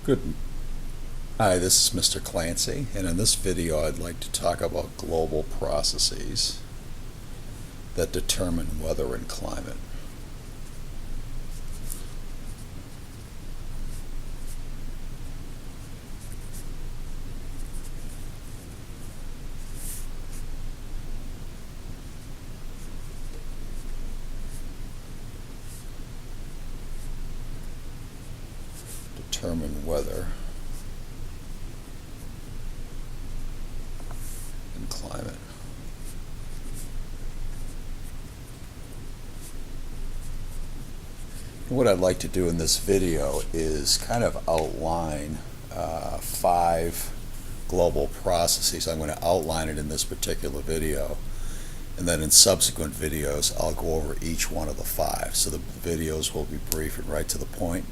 Good. Hi, this is Mr. Clancy, and in this video I'd like to talk about global processes that determine weather and climate. Determine weather and climate. And what I'd like to do in this video is kind of outline 5 global processes. I'm going to outline it in this particular video, and then in subsequent videos I'll go over each one of the 5. So the videos will be brief and right to the point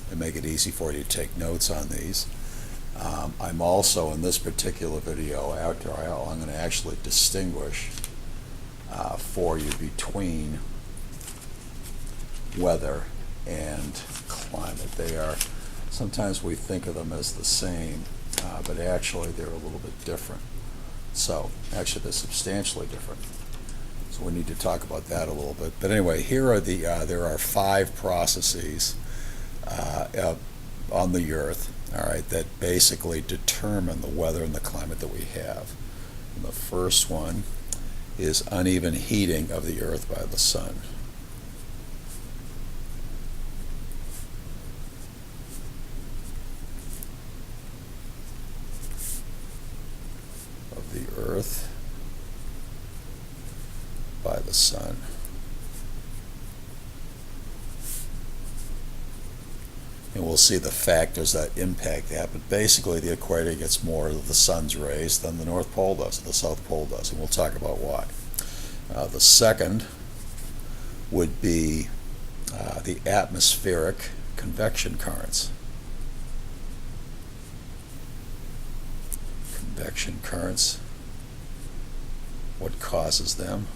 and make it easy for you to take notes on these. I'm also, in this particular video, I'm going to actually distinguish for you between weather and climate. They are, sometimes we think of them as the same, but actually they're a little bit different. So actually they're substantially different. So we need to talk about that a little bit. But anyway, here are there are 5 processes on the Earth, all right, that basically determine the weather and the climate that we have. And the first one is uneven heating of the Earth by the sun. Of the Earth by the sun. And we'll see the factors that impact that, but basically the equator gets more of the sun's rays than the North Pole does, or the South Pole does, and we'll talk about why. The second would be the atmospheric convection currents. Convection currents, what causes them?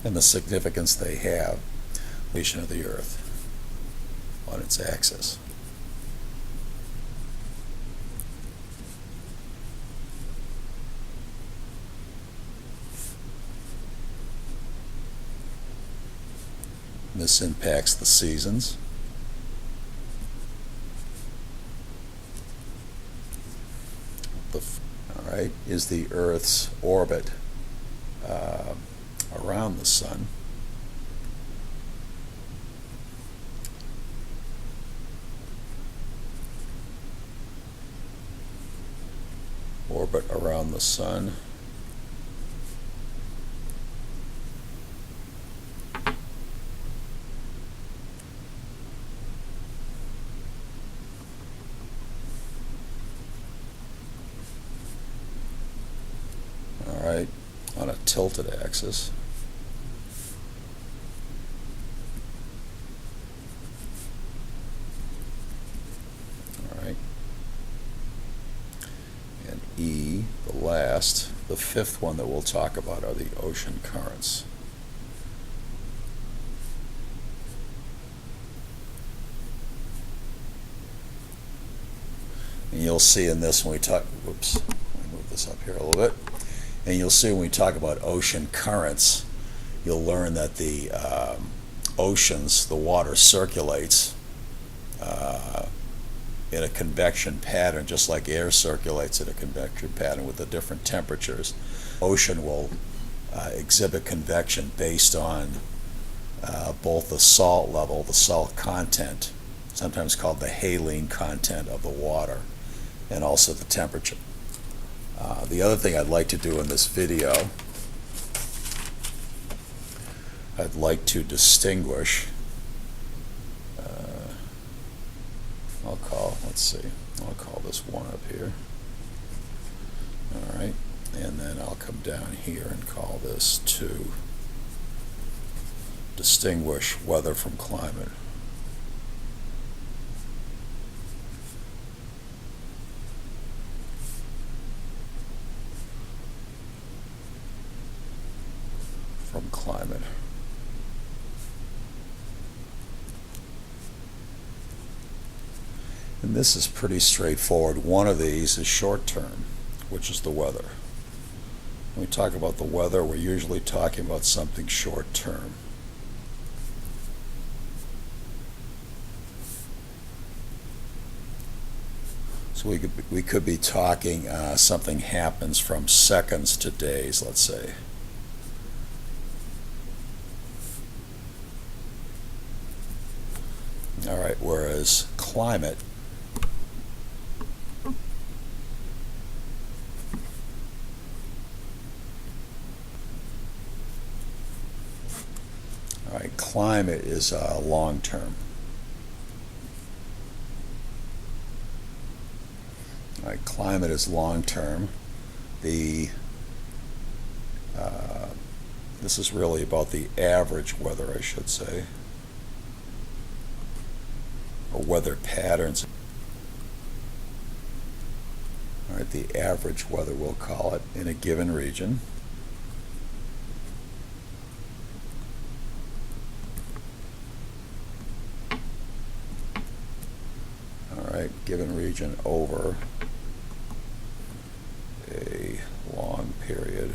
And the significance they have, rotation of the Earth on its axis. This impacts the seasons. All right, is the Earth's orbit around the sun. Orbit around the sun. All right, on a tilted axis. E, the last, the 5th one that we'll talk about are the ocean currents. And you'll see in this when we talk, whoops, let me move this up here a little bit. And you'll see when we talk about ocean currents, you'll learn that the oceans, the water circulates in a convection pattern, just like air circulates in a convection pattern with the different temperatures. Ocean will exhibit convection based on both the salt level, the salt content, sometimes called the haline content of the water, and also the temperature. The other thing I'd like to do in this video, I'd like to distinguish, I'll call this 1 up here. All right, and then I'll come down here and call this 2. Distinguish weather from climate. From climate. And this is pretty straightforward. One of these is short term, which is the weather. When we talk about the weather, we're usually talking about something short term. So we could be talking something happens from seconds to days, let's say. All right, whereas climate climate is long term. All right, climate is long term. This is really about the average weather, I should say, or weather patterns. All right, the average weather, we'll call it, in a given region. All right, given region over a long period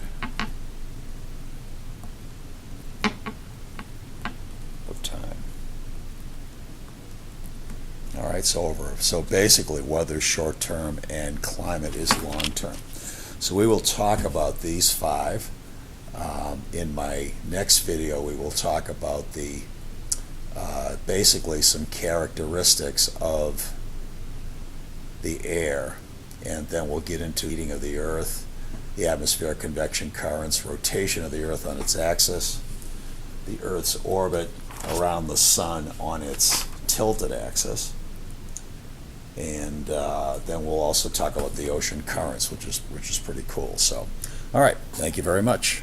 of time. All right, so basically weather is short term and climate is long term. So we will talk about these five. In my next video, we will talk about the basically some characteristics of the air, and then we'll get into heating of the Earth, the atmospheric convection currents, rotation of the Earth on its axis, the Earth's orbit around the Sun on its tilted axis, and then we'll also talk about the ocean currents, which is pretty cool. So, all right, thank you very much.